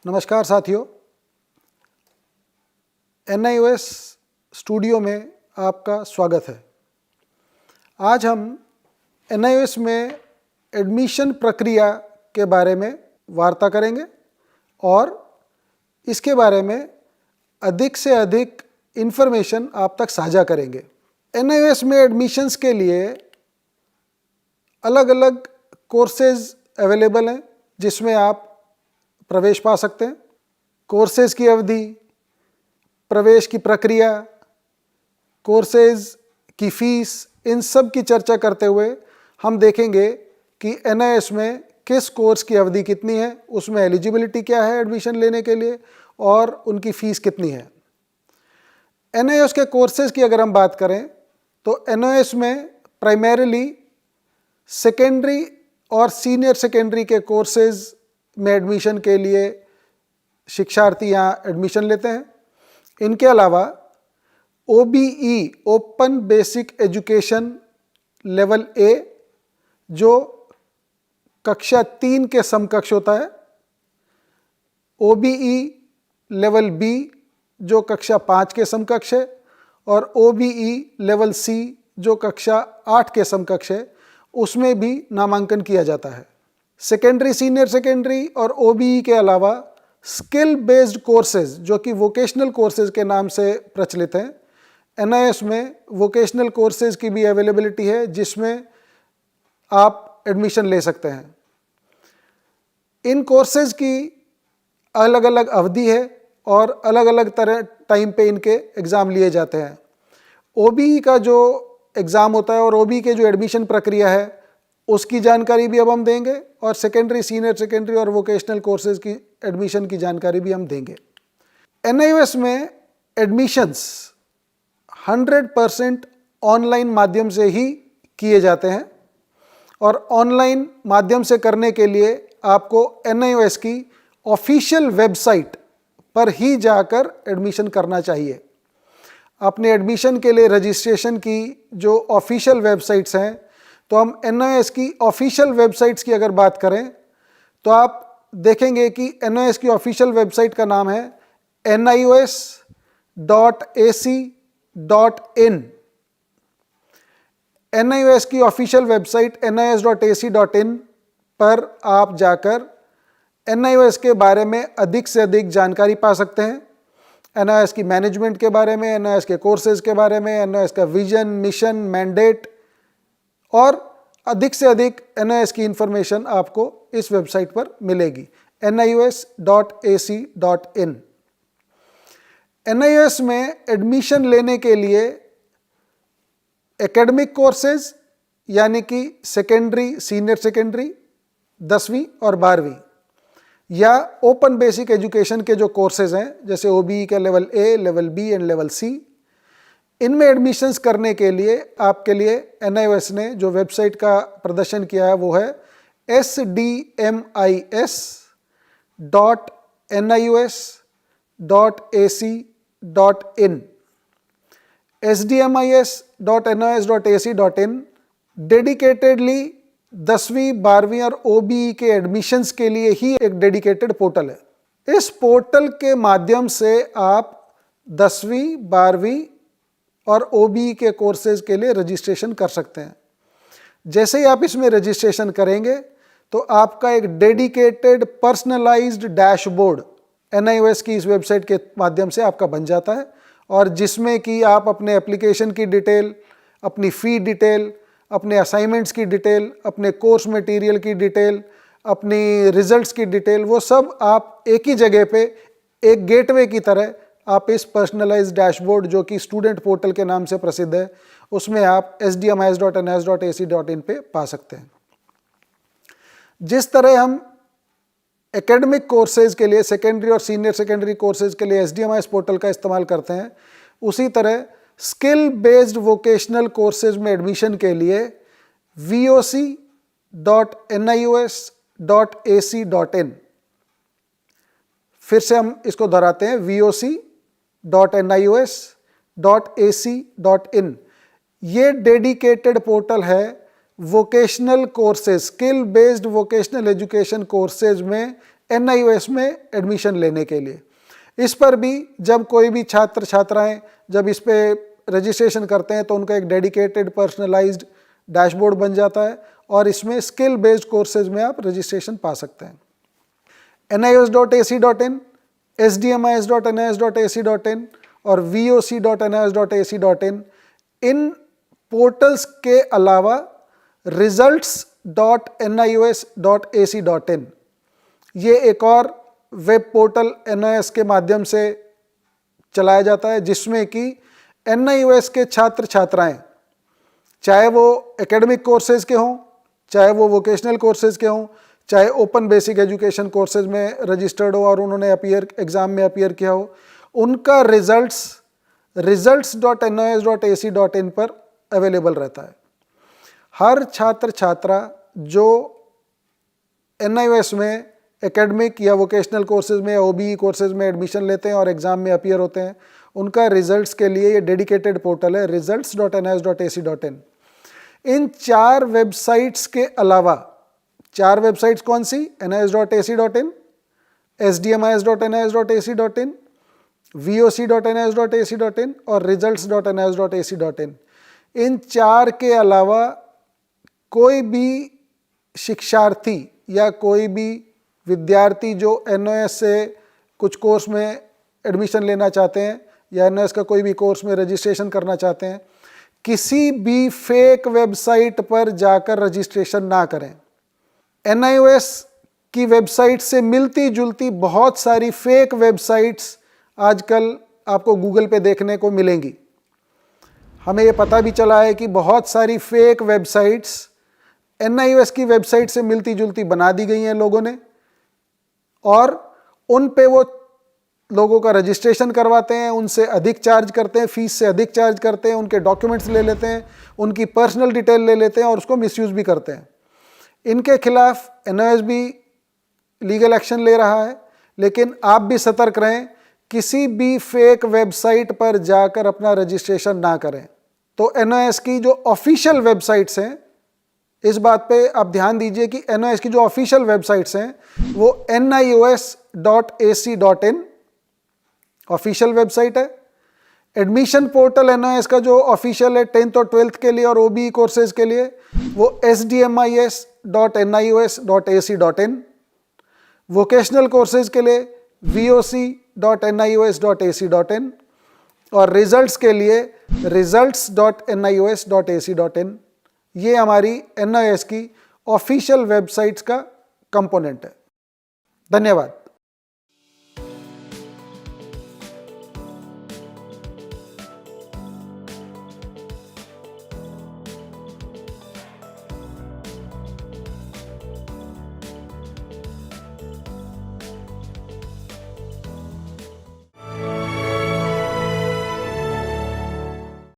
नमस्कार साथियों, NIOS studio में आपका स्वागत है। आज हम NIOS में एडमिशन प्रक्रिया के बारे में वार्ता करेंगे और इसके बारे में अधिक से अधिक इन्फॉर्मेशन आप तक साझा करेंगे। NIOS में एडमिशन्स के लिए अलग अलग कोर्सेज अवेलेबल हैं जिसमें आप प्रवेश पा सकते हैं। कोर्सेज की अवधि, प्रवेश की प्रक्रिया, कोर्सेज की फीस, इन सब की चर्चा करते हुए हम देखेंगे कि NIOS में किस कोर्स की अवधि कितनी है, उसमें एलिजिबिलिटी क्या है एडमिशन लेने के लिए और उनकी फ़ीस कितनी है। NIOS के कोर्सेज की अगर हम बात करें तो NIOS में प्राइमरीली सेकेंडरी और सीनियर सेकेंडरी के कोर्सेज में एडमिशन के लिए शिक्षार्थी यहाँ एडमिशन लेते हैं। इनके अलावा OBE open basic education level A जो कक्षा 3 के समकक्ष होता है, OBE लेवल B जो कक्षा 5 के समकक्ष है और OBE लेवल C जो कक्षा 8 के समकक्ष है, उसमें भी नामांकन किया जाता है। सेकेंडरी, सीनियर सेकेंडरी और OBE के अलावा स्किल बेस्ड कोर्सेज जो कि वोकेशनल कोर्सेज के नाम से प्रचलित हैं, NIOS में वोकेशनल कोर्सेज की भी अवेलेबिलिटी है जिसमें आप एडमिशन ले सकते हैं। इन कोर्सेज की अलग अलग अवधि है और अलग अलग तरह टाइम पे इनके एग्ज़ाम लिए जाते हैं। OBE का जो एग्ज़ाम होता है और OBE के जो एडमिशन प्रक्रिया है उसकी जानकारी भी अब हम देंगे और सेकेंडरी, सीनियर सेकेंडरी और वोकेशनल कोर्सेज की एडमिशन की जानकारी भी हम देंगे। NIOS में एडमिशन्स 100% ऑनलाइन माध्यम से ही किए जाते हैं और ऑनलाइन माध्यम से करने के लिए आपको NIOS की ऑफिशियल वेबसाइट पर ही जाकर एडमिशन करना चाहिए। अपने एडमिशन के लिए रजिस्ट्रेशन की जो ऑफिशियल वेबसाइट्स हैं, तो हम NIOS की ऑफिशियल वेबसाइट्स की अगर बात करें तो आप देखेंगे कि NIOS की ऑफिशियल वेबसाइट का नाम है nios.ac.in। NIOS की ऑफिशियल वेबसाइट nios.ac.in पर आप जाकर NIOS के बारे में अधिक से अधिक जानकारी पा सकते हैं। NIOS की मैनेजमेंट के बारे में, NIOS के कोर्सेज के बारे में, NIOS का विजन, मिशन, मैंडेट और अधिक से अधिक NIOS की इंफॉर्मेशन आपको इस वेबसाइट पर मिलेगी nios.ac.in। NIOS में एडमिशन लेने के लिए एकेडमिक कोर्सेज यानी कि सेकेंडरी, सीनियर सेकेंडरी, 10वीं और 12वीं या ओपन बेसिक एजुकेशन के जो कोर्सेज हैं जैसे OBE का level A, level B and level C, इनमें एडमिशन्स करने के लिए आपके लिए NIOS ने जो वेबसाइट का प्रदर्शन किया है वो है sdmis.nios.ac.in। sdmis.nios.ac.in डेडिकेटेडली 10वीं, 12वीं और OBE के एडमिशन्स के लिए ही एक डेडिकेटेड पोर्टल है। इस पोर्टल के माध्यम से आप 10वीं, 12वीं और OBE के कोर्सेज के लिए रजिस्ट्रेशन कर सकते हैं। जैसे ही आप इसमें रजिस्ट्रेशन करेंगे तो आपका एक डेडिकेटेड पर्सनलाइज्ड डैशबोर्ड NIOS की इस वेबसाइट के माध्यम से आपका बन जाता है और जिसमें कि आप अपने एप्लीकेशन की डिटेल, अपनी फ़ी डिटेल, अपने असाइनमेंट्स की डिटेल, अपने कोर्स मटेरियल की डिटेल, अपनी रिजल्ट्स की डिटेल, वो सब आप एक ही जगह पे एक गेटवे की तरह आप इस पर्सनलाइज्ड डैशबोर्ड जो कि स्टूडेंट पोर्टल के नाम से प्रसिद्ध है उसमें आप sdmis.nios.ac.in पे पा सकते हैं। जिस तरह हम एकेडमिक कोर्सेज के लिए, सेकेंडरी और सीनियर सेकेंडरी कोर्सेज के लिए SDMIS पोर्टल का इस्तेमाल करते हैं, उसी तरह स्किल बेस्ड वोकेशनल कोर्सेज में एडमिशन के लिए voc.nios.ac.in, फिर से हम इसको दोहराते हैं voc.nios.ac.in। ये डेडिकेटेड पोर्टल है vocational courses, skill based vocational education courses में NIOS में एडमिशन लेने के लिए। इस पर भी जब कोई भी छात्र छात्राएं जब इस पे रजिस्ट्रेशन करते हैं तो उनका एक डेडिकेटेड पर्सनलाइज्ड डैशबोर्ड बन जाता है और इसमें स्किल बेस्ड कोर्सेज में आप रजिस्ट्रेशन पा सकते हैं। NIOS.ac.in, SDMIS.NIOS.ac.in और VOC.NIOS.ac.in, इन पोर्टल्स के अलावा results.NIOS.ac.in, ये एक और वेब पोर्टल NIOS के माध्यम से चलाया जाता है, जिसमें कि NIOS के छात्र छात्राएं, चाहे वो एकेडमिक कोर्सेज के हों, चाहे वो वोकेशनल कोर्सेज के हों, चाहे ओपन बेसिक एजुकेशन कोर्सेज में रजिस्टर्ड हो और उन्होंने एग्ज़ाम में अपीयर किया हो, उनका results.NIOS.ac.in पर अवेलेबल रहता है। हर छात्र छात्रा जो NIOS में एकेडमिक या वोकेशनल कोर्सेज में या OBE कोर्सेज में एडमिशन लेते हैं और एग्ज़ाम में अपीयर होते हैं, उनका रिजल्ट्स के लिए ये डेडिकेटेड पोर्टल है results.NIOS.ac.in। इन 4 वेबसाइट्स के अलावा, 4 वेबसाइट्स कौन सी? NIOS.ac.in, SDMIS.NIOS.ac.in, VOC.NIOS.ac.in और results.NIOS.ac.in। इन 4 के अलावा कोई भी शिक्षार्थी या कोई भी विद्यार्थी जो NIOS से कुछ कोर्स में एडमिशन लेना चाहते हैं या NIOS का कोई भी कोर्स में रजिस्ट्रेशन करना चाहते हैं, किसी भी फेक वेबसाइट पर जाकर रजिस्ट्रेशन ना करें। NIOS की वेबसाइट से मिलती जुलती बहुत सारी फेक वेबसाइट्स आजकल आपको गूगल पे देखने को मिलेंगी। हमें ये पता भी चला है कि बहुत सारी फेक वेबसाइट्स NIOS की वेबसाइट से मिलती जुलती बना दी गई हैं लोगों ने, और उन पे वो लोगों का रजिस्ट्रेशन करवाते हैं, उनसे अधिक चार्ज करते हैं, फीस से अधिक चार्ज करते हैं, उनके डॉक्यूमेंट्स ले लेते हैं, उनकी पर्सनल डिटेल ले लेते हैं और उसको मिसयूज भी करते हैं। इनके खिलाफ NIOS भी लीगल एक्शन ले रहा है, लेकिन आप भी सतर्क रहें, किसी भी फेक वेबसाइट पर जाकर अपना रजिस्ट्रेशन ना करें। तो NIOS की जो ऑफिशियल वेबसाइट्स हैं, इस बात पे आप ध्यान दीजिए कि NIOS की जो ऑफिशियल वेबसाइट्स हैं वो NIOS.ac.in ऑफिशियल वेबसाइट है। एडमिशन पोर्टल NIOS का जो ऑफिशियल है 10th और 12th के लिए और OBE कोर्सेज के लिए, वो SDMIS.NIOS.ac.in, वोकेशनल कोर्सेज के लिए VOC.NIOS.ac.in और रिजल्ट्स के लिए results.NIOS.ac.in। ये हमारी NIOS की ऑफिशियल वेबसाइट्स का कंपोनेंट है। धन्यवाद।